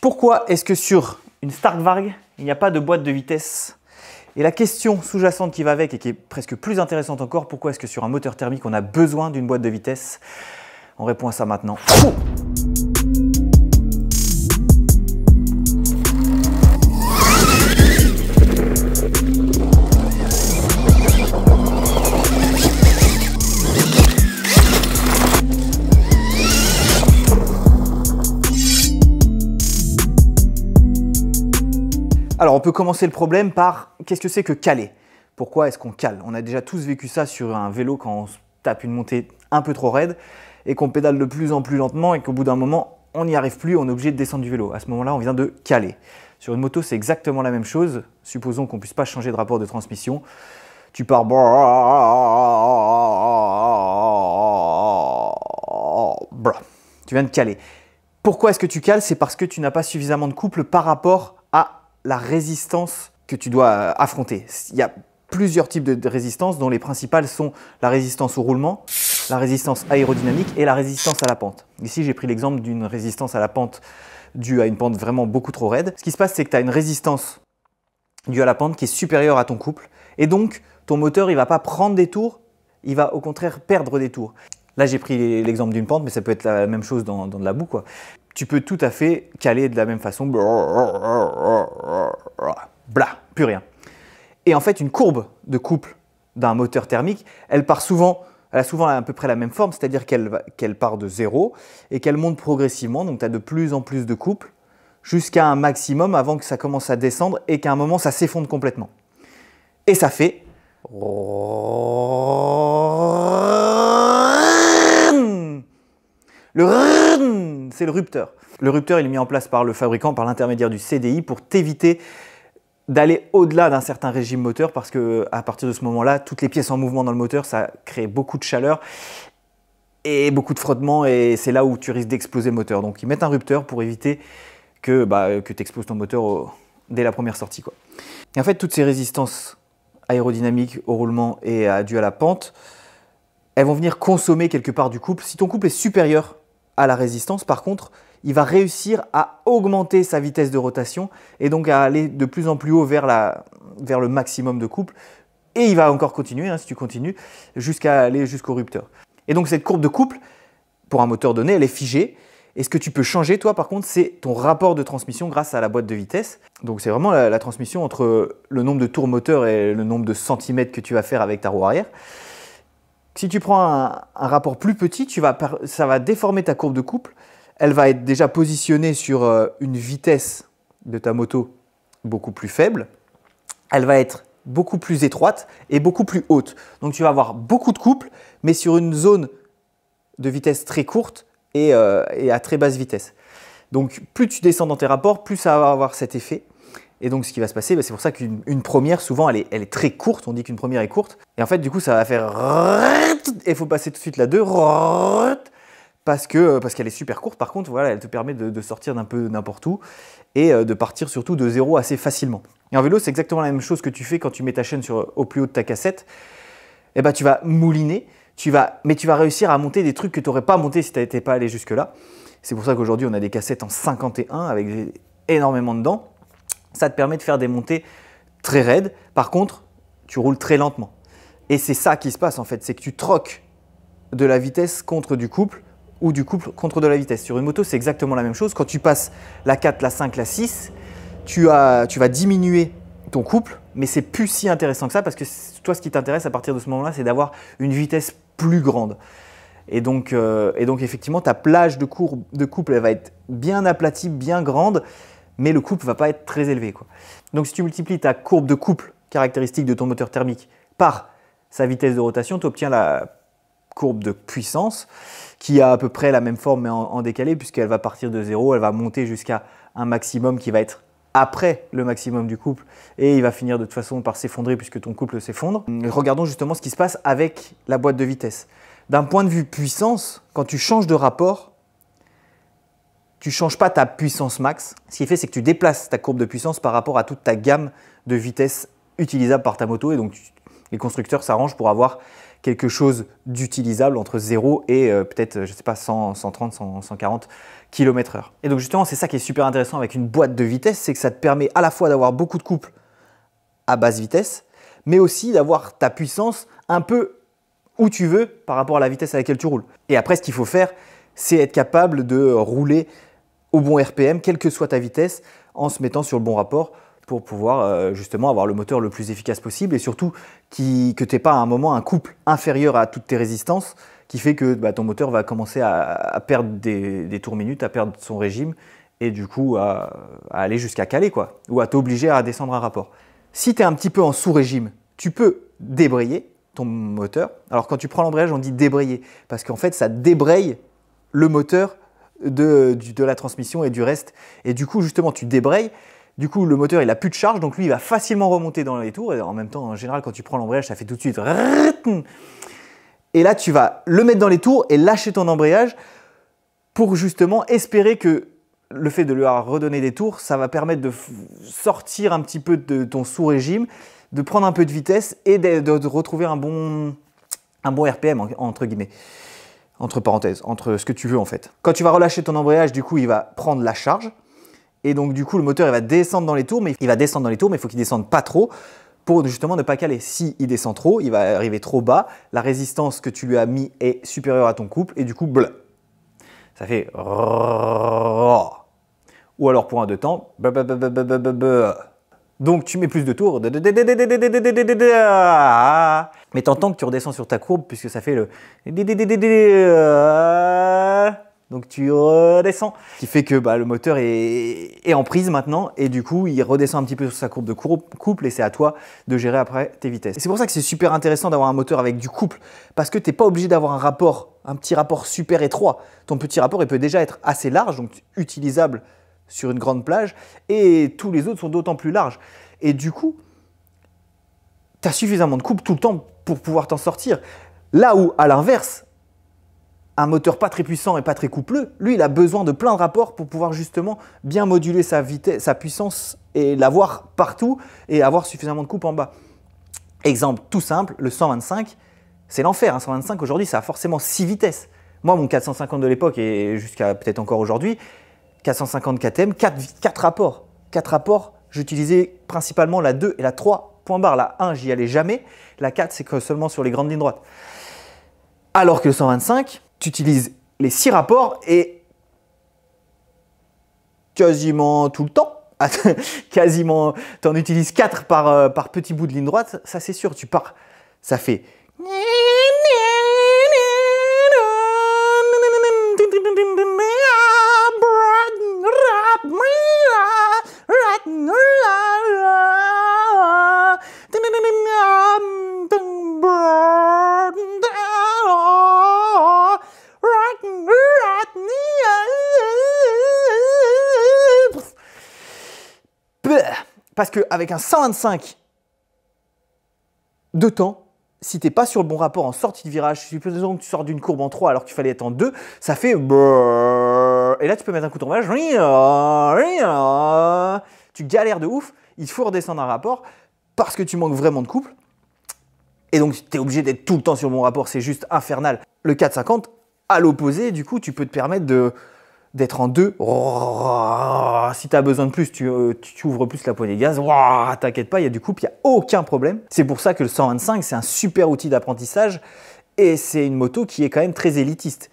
Pourquoi est-ce que sur une Starkvarg, il n'y a pas de boîte de vitesse? Et la question sous-jacente qui va avec et qui est presque plus intéressante encore, pourquoi est-ce que sur un moteur thermique, on a besoin d'une boîte de vitesse? On répond à ça maintenant. Alors, on peut commencer le problème par qu'est-ce que c'est que caler? Pourquoi est-ce qu'on cale? On a déjà tous vécu ça sur un vélo quand on se tape une montée un peu trop raide et qu'on pédale de plus en plus lentement et qu'au bout d'un moment, on n'y arrive plus, on est obligé de descendre du vélo. À ce moment-là, on vient de caler. Sur une moto, c'est exactement la même chose. Supposons qu'on ne puisse pas changer de rapport de transmission. Tu pars... Tu viens de caler. Pourquoi est-ce que tu cales? C'est parce que tu n'as pas suffisamment de couple par rapport à la résistance que tu dois affronter. Il y a plusieurs types de résistance dont les principales sont la résistance au roulement, la résistance aérodynamique et la résistance à la pente. Ici, j'ai pris l'exemple d'une résistance à la pente due à une pente vraiment beaucoup trop raide. Ce qui se passe, c'est que tu as une résistance due à la pente qui est supérieure à ton couple et donc ton moteur il ne va pas prendre des tours, il va au contraire perdre des tours. Là, j'ai pris l'exemple d'une pente, mais ça peut être la même chose dans de la boue, quoi. Tu peux tout à fait caler de la même façon. Blah, plus rien. Et en fait, une courbe de couple d'un moteur thermique, elle a souvent à peu près la même forme, c'est-à-dire qu'elle part de zéro et qu'elle monte progressivement. Donc, tu as de plus en plus de couples jusqu'à un maximum avant que ça commence à descendre et qu'à un moment, ça s'effondre complètement. Et ça fait... c'est le rupteur. Le rupteur, il est mis en place par le fabricant, par l'intermédiaire du CDI, pour t'éviter d'aller au-delà d'un certain régime moteur, parce qu'à partir de ce moment-là, toutes les pièces en mouvement dans le moteur, ça crée beaucoup de chaleur et beaucoup de frottement, et c'est là où tu risques d'exploser le moteur. Donc ils mettent un rupteur pour éviter que tu exploses ton moteur dès la première sortie, quoi. Et en fait, toutes ces résistances aérodynamiques au roulement et dues à la pente, elles vont venir consommer quelque part du couple. Si ton couple est supérieur à la résistance, par contre, il va réussir à augmenter sa vitesse de rotation et donc à aller de plus en plus haut vers le maximum de couple. Et il va encore continuer, si tu continues, jusqu'à aller jusqu'au rupteur. Et donc cette courbe de couple, pour un moteur donné, elle est figée. Et ce que tu peux changer, toi, par contre, c'est ton rapport de transmission grâce à la boîte de vitesse. Donc c'est vraiment la transmission entre le nombre de tours moteur et le nombre de centimètres que tu vas faire avec ta roue arrière. Si tu prends un rapport plus petit, ça va déformer ta courbe de couple. Elle va être déjà positionnée sur une vitesse de ta moto beaucoup plus faible. Elle va être beaucoup plus étroite et beaucoup plus haute. Donc tu vas avoir beaucoup de couple, mais sur une zone de vitesse très courte et à très basse vitesse. Donc plus tu descends dans tes rapports, plus ça va avoir cet effet. Et donc, ce qui va se passer, c'est pour ça qu'une première, souvent, elle est très courte. On dit qu'une première est courte. Et en fait, du coup, ça va faire... Et il faut passer tout de suite la 2. Parce qu'elle est super courte. Par contre, voilà, elle te permet de sortir d'un peu n'importe où et de partir surtout de zéro assez facilement. Et en vélo, c'est exactement la même chose que tu fais quand tu mets ta chaîne au plus haut de ta cassette. Et tu vas mouliner, mais tu vas réussir à monter des trucs que tu n'aurais pas monté si tu n'étais pas allé jusque-là. C'est pour ça qu'aujourd'hui, on a des cassettes en 51 avec énormément de dents. Ça te permet de faire des montées très raides. Par contre, tu roules très lentement. Et c'est ça qui se passe en fait, c'est que tu troques de la vitesse contre du couple ou du couple contre de la vitesse. Sur une moto, c'est exactement la même chose. Quand tu passes la 4, la 5, la 6, tu vas diminuer ton couple, mais c'est plus si intéressant que ça parce que toi, ce qui t'intéresse à partir de ce moment-là, c'est d'avoir une vitesse plus grande. Et donc effectivement, ta plage de couple, elle va être bien aplatie, bien grande, mais le couple ne va pas être très élevé, quoi. Donc si tu multiplies ta courbe de couple caractéristique de ton moteur thermique par sa vitesse de rotation, tu obtiens la courbe de puissance qui a à peu près la même forme mais en décalé puisqu'elle va partir de zéro, elle va monter jusqu'à un maximum qui va être après le maximum du couple et il va finir de toute façon par s'effondrer puisque ton couple s'effondre. Regardons justement ce qui se passe avec la boîte de vitesse. D'un point de vue puissance, quand tu changes de rapport, tu ne changes pas ta puissance max. Ce qui fait, c'est que tu déplaces ta courbe de puissance par rapport à toute ta gamme de vitesse utilisable par ta moto. Et donc, les constructeurs s'arrangent pour avoir quelque chose d'utilisable entre 0 et peut-être, je ne sais pas, 100, 130, 140 km/h. Et donc justement, c'est ça qui est super intéressant avec une boîte de vitesse, c'est que ça te permet à la fois d'avoir beaucoup de couple à basse vitesse, mais aussi d'avoir ta puissance un peu où tu veux par rapport à la vitesse à laquelle tu roules. Et après, ce qu'il faut faire, c'est être capable de rouler au bon RPM, quelle que soit ta vitesse, en se mettant sur le bon rapport pour pouvoir justement avoir le moteur le plus efficace possible et surtout que tu n'aies pas à un moment un couple inférieur à toutes tes résistances qui fait que ton moteur va commencer à perdre des tours minutes, à perdre son régime et du coup à aller jusqu'à caler quoi, ou à t'obliger à descendre un rapport. Si tu es un petit peu en sous-régime, tu peux débrayer ton moteur. Alors quand tu prends l'embrayage, on dit débrayer parce qu'en fait ça débraye le moteur de la transmission et du reste. Et du coup justement tu débrayes, du coup le moteur il a plus de charge, donc lui il va facilement remonter dans les tours et en même temps en général quand tu prends l'embrayage ça fait tout de suite. Et là tu vas le mettre dans les tours et lâcher ton embrayage pour justement espérer que le fait de lui redonner des tours, ça va permettre de sortir un petit peu de ton sous-régime, de prendre un peu de vitesse et de retrouver un bon RPM, entre guillemets, entre parenthèses, entre ce que tu veux en fait. Quand tu vas relâcher ton embrayage, du coup, il va prendre la charge et donc du coup, le moteur il va descendre dans les tours, mais il faut qu'il descende pas trop pour justement ne pas caler. Si il descend trop, il va arriver trop bas, la résistance que tu lui as mis est supérieure à ton couple et du coup, bleu. Ça fait ou alors pour un deux temps. Donc tu mets plus de tours. Mais t'entends que tu redescends sur ta courbe puisque ça fait le. Donc tu redescends. Ce qui fait que le moteur est en prise maintenant et du coup il redescend un petit peu sur sa courbe de couple et c'est à toi de gérer après tes vitesses. C'est pour ça que c'est super intéressant d'avoir un moteur avec du couple parce que tu n'es pas obligé d'avoir un petit rapport super étroit. Ton petit rapport il peut déjà être assez large, donc utilisable sur une grande plage et tous les autres sont d'autant plus larges. Et du coup, tu as suffisamment de couple tout le temps pour pouvoir t'en sortir. Là où, à l'inverse, un moteur pas très puissant et pas très coupleux, lui, il a besoin de plein de rapports pour pouvoir justement bien moduler sa vitesse, sa puissance et l'avoir partout et avoir suffisamment de couple en bas. Exemple tout simple, le 125, c'est l'enfer. Un 125 aujourd'hui, ça a forcément 6 vitesses. Moi, mon 450 de l'époque et jusqu'à peut-être encore aujourd'hui, 450 KTM, 4 rapports. 4 rapports, j'utilisais principalement la 2 et la 3 point barre. La 1, j'y allais jamais. La 4, c'est que seulement sur les grandes lignes droites. Alors que le 125, tu utilises les 6 rapports et quasiment tout le temps, quasiment, tu en utilises 4 par petit bout de ligne droite, ça c'est sûr, tu pars, ça fait. Parce qu'avec un 125 de temps, si tu n'es pas sur le bon rapport en sortie de virage, supposons que tu sors d'une courbe en 3 alors qu'il fallait être en 2, ça fait. Et là, tu peux mettre un coup de tournage. Tu galères de ouf, il faut redescendre un rapport parce que tu manques vraiment de couple. Et donc, tu es obligé d'être tout le temps sur le bon rapport, c'est juste infernal. Le 450, à l'opposé, du coup, tu peux te permettre d'être en 2. Si tu as besoin de plus, tu ouvres plus la poignée de gaz. T'inquiète pas, il y a du couple, il n'y a aucun problème. C'est pour ça que le 125, c'est un super outil d'apprentissage et c'est une moto qui est quand même très élitiste.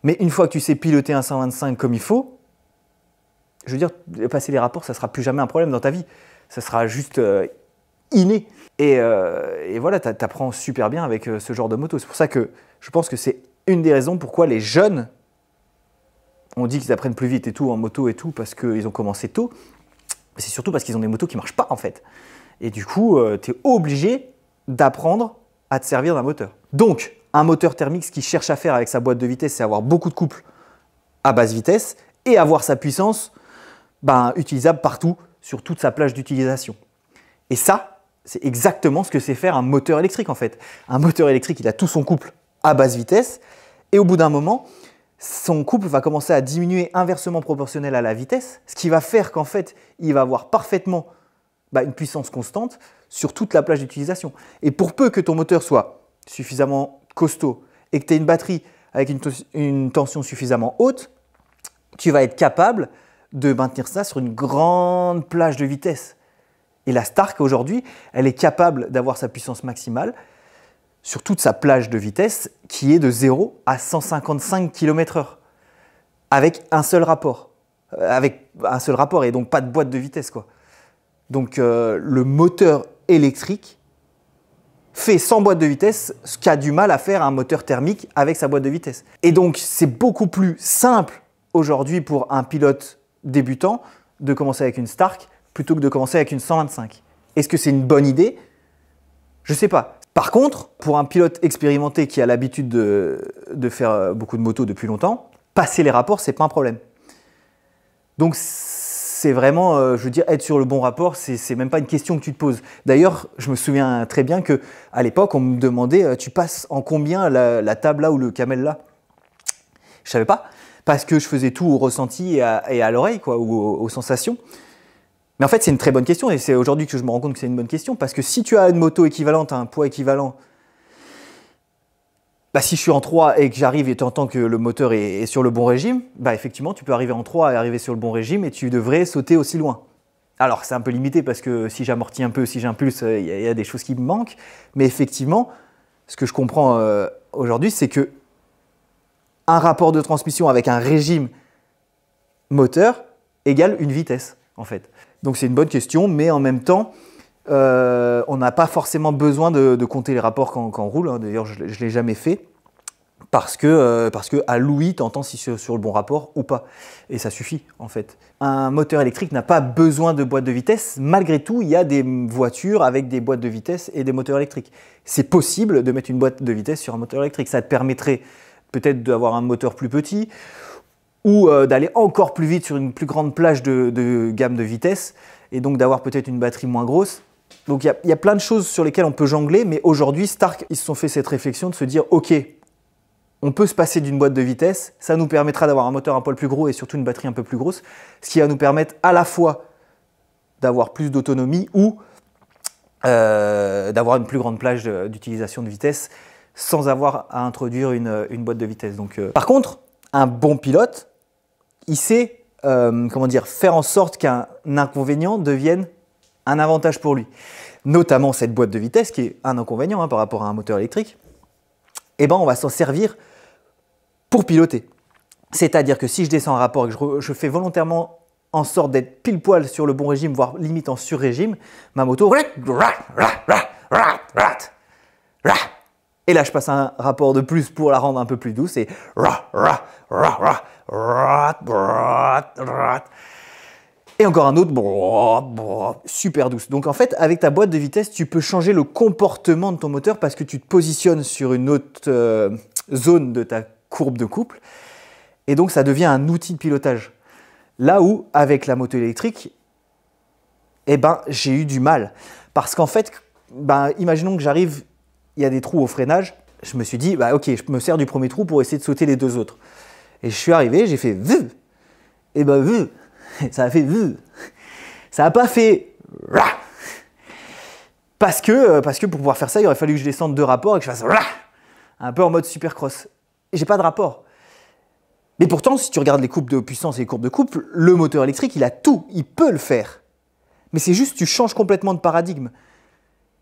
Mais une fois que tu sais piloter un 125 comme il faut, je veux dire, passer les rapports, ça ne sera plus jamais un problème dans ta vie. Ça sera juste inné. Et voilà, tu apprends super bien avec ce genre de moto. C'est pour ça que je pense que c'est une des raisons pourquoi les jeunes, on dit qu'ils apprennent plus vite et tout en moto et tout parce qu'ils ont commencé tôt. Mais c'est surtout parce qu'ils ont des motos qui ne marchent pas en fait. Et du coup, tu es obligé d'apprendre à te servir d'un moteur. Donc, un moteur thermique, ce qu'il cherche à faire avec sa boîte de vitesse, c'est avoir beaucoup de couple à basse vitesse et avoir sa puissance utilisable partout sur toute sa plage d'utilisation. Et ça, c'est exactement ce que c'est faire un moteur électrique en fait. Un moteur électrique, il a tout son couple à basse vitesse et au bout d'un moment, son couple va commencer à diminuer inversement proportionnel à la vitesse, ce qui va faire qu'en fait, il va avoir parfaitement une puissance constante sur toute la plage d'utilisation. Et pour peu que ton moteur soit suffisamment costaud et que tu as une batterie avec une tension suffisamment haute, tu vas être capable de maintenir ça sur une grande plage de vitesse. Et la Stark aujourd'hui, elle est capable d'avoir sa puissance maximale sur toute sa plage de vitesse qui est de 0 à 155 km/h avec un seul rapport. Et donc pas de boîte de vitesse, quoi. Donc le moteur électrique fait sans boîte de vitesse ce qu'a du mal à faire un moteur thermique avec sa boîte de vitesse. Et donc c'est beaucoup plus simple aujourd'hui pour un pilote débutant de commencer avec une Stark plutôt que de commencer avec une 125. Est-ce que c'est une bonne idée? Je ne sais pas. Par contre, pour un pilote expérimenté qui a l'habitude de faire beaucoup de motos depuis longtemps, passer les rapports, c'est pas un problème. Donc c'est vraiment, je veux dire, être sur le bon rapport, c'est même pas une question que tu te poses. D'ailleurs, je me souviens très bien qu'à l'époque, on me demandait, tu passes en combien la table là ou le camel là? Je savais pas, parce que je faisais tout au ressenti et à l'oreille, quoi, ou aux sensations. Mais en fait, c'est une très bonne question, et c'est aujourd'hui que je me rends compte que c'est une bonne question, parce que si tu as une moto équivalente, un poids équivalent, bah, si je suis en 3 et que j'arrive et tu entends que le moteur est sur le bon régime, bah, effectivement, tu peux arriver en 3 et arriver sur le bon régime et tu devrais sauter aussi loin. Alors, c'est un peu limité parce que si j'amortis un peu, si j'impulse, il y a des choses qui me manquent. Mais effectivement, ce que je comprends aujourd'hui, c'est que un rapport de transmission avec un régime moteur égale une vitesse, en fait. Donc, c'est une bonne question, mais en même temps, on n'a pas forcément besoin de compter les rapports quand on roule, hein. D'ailleurs je ne l'ai jamais fait, parce que à l'ouïe, tu entends si c'est sur le bon rapport ou pas. Et ça suffit en fait. Un moteur électrique n'a pas besoin de boîte de vitesse. Malgré tout, il y a des voitures avec des boîtes de vitesse et des moteurs électriques. C'est possible de mettre une boîte de vitesse sur un moteur électrique. Ça te permettrait peut-être d'avoir un moteur plus petit ou d'aller encore plus vite sur une plus grande plage de gamme de vitesse et donc d'avoir peut-être une batterie moins grosse. Donc il y a plein de choses sur lesquelles on peut jongler, mais aujourd'hui, Stark, ils se sont fait cette réflexion de se dire, ok, on peut se passer d'une boîte de vitesse, ça nous permettra d'avoir un moteur un poil plus gros et surtout une batterie un peu plus grosse, ce qui va nous permettre à la fois d'avoir plus d'autonomie ou d'avoir une plus grande plage d'utilisation de vitesse sans avoir à introduire une boîte de vitesse. Donc, par contre, un bon pilote, il sait faire en sorte qu'un inconvénient devienne un avantage pour lui. Notamment cette boîte de vitesse qui est un inconvénient par rapport à un moteur électrique. Eh ben, on va s'en servir pour piloter. C'est-à-dire que si je descends un rapport et que je fais volontairement en sorte d'être pile poil sur le bon régime, voire limite en sur-régime, ma moto... Et là, je passe un rapport de plus pour la rendre un peu plus douce et... Et encore un autre, super douce. Donc en fait, avec ta boîte de vitesse, tu peux changer le comportement de ton moteur parce que tu te positionnes sur une autre zone de ta courbe de couple. Et donc ça devient un outil de pilotage. Là où, avec la moto électrique, eh ben, j'ai eu du mal. Parce qu'en fait, imaginons que j'arrive, il y a des trous au freinage. Je me suis dit, ok, je me sers du premier trou pour essayer de sauter les deux autres. Et je suis arrivé, j'ai fait VUV. Et VUV. Ça a fait VUV. Ça n'a pas fait RAH. Parce que pour pouvoir faire ça, il aurait fallu que je descende 2 rapports et que je fasse RAH. Un peu en mode supercross. Et j'ai pas de rapport. Mais pourtant, si tu regardes les courbes de puissance et les courbes de couple, le moteur électrique, il a tout. Il peut le faire. Mais c'est juste, tu changes complètement de paradigme.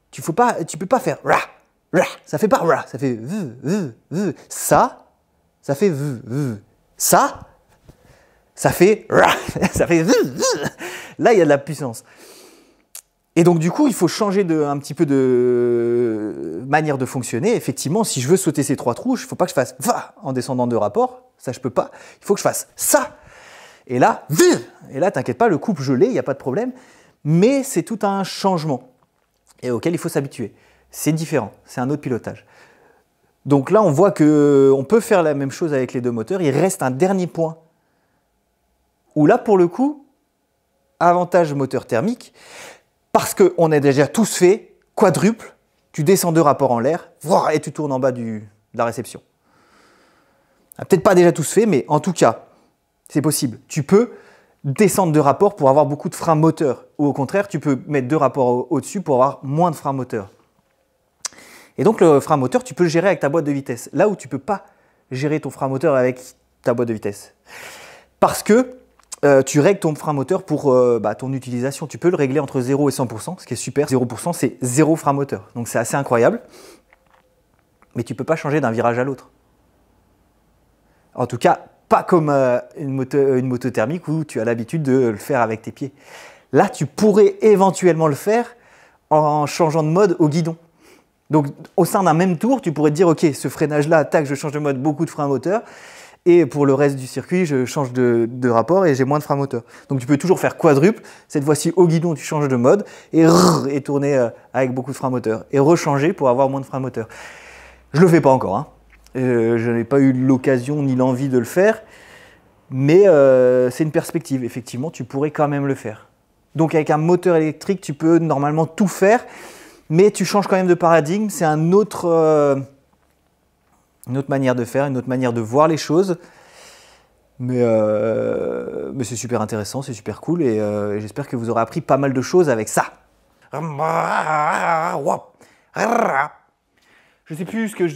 Tu peux pas faire RAH, RAH. Ça fait pas RAH. Ça fait VUV, VUV, VUV. Ça fait VUV, VUV. Ça fait ça fait là il y a de la puissance. Et donc du coup il faut changer un petit peu de manière de fonctionner. Effectivement, si je veux sauter ces 3 trous, il ne faut pas que je fasse va en descendant 2 rapports, ça je peux pas. Il faut que je fasse ça. Et là, t'inquiète pas, le couple je l'ai, il n'y a pas de problème. Mais c'est tout un changement et auquel il faut s'habituer. C'est différent, c'est un autre pilotage. Donc là on voit qu'on peut faire la même chose avec les 2 moteurs. Il reste un dernier point où là, pour le coup, avantage moteur thermique, parce qu'on a déjà tous fait quadruple, tu descends 2 rapports en l'air, et tu tournes en bas de la réception. Peut-être pas déjà tous fait, mais en tout cas, c'est possible. Tu peux descendre 2 rapports pour avoir beaucoup de freins moteurs, ou au contraire, tu peux mettre 2 rapports au-dessus pour avoir moins de freins moteurs. Et donc le frein moteur, tu peux le gérer avec ta boîte de vitesse. Là où tu ne peux pas gérer ton frein moteur avec ta boîte de vitesse. Parce que tu règles ton frein moteur pour ton utilisation. Tu peux le régler entre 0 et 100%, ce qui est super. 0%, c'est 0 frein moteur. Donc c'est assez incroyable. Mais tu ne peux pas changer d'un virage à l'autre. En tout cas, pas comme une moto thermique où tu as l'habitude de le faire avec tes pieds. Là, tu pourrais éventuellement le faire en changeant de mode au guidon. Donc, au sein d'un même tour, tu pourrais te dire, ok, ce freinage-là, tac, je change de mode, beaucoup de frein moteur. Et pour le reste du circuit, je change de rapport et j'ai moins de frein moteur. Donc, tu peux toujours faire quadruple. Cette fois-ci, au guidon, tu changes de mode et tourner avec beaucoup de frein moteur. Et rechanger pour avoir moins de frein moteur. Je ne le fais pas encore, hein. Je n'ai pas eu l'occasion ni l'envie de le faire, mais c'est une perspective. Effectivement, tu pourrais quand même le faire. Donc avec un moteur électrique, tu peux normalement tout faire, mais tu changes quand même de paradigme. C'est une autre manière de faire, une autre manière de voir les choses. Mais c'est super intéressant, c'est super cool et j'espère que vous aurez appris pas mal de choses avec ça. Je sais plus ce que je...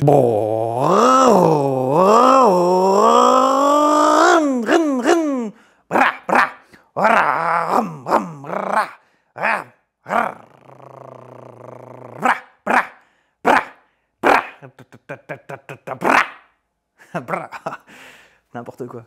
N'importe quoi.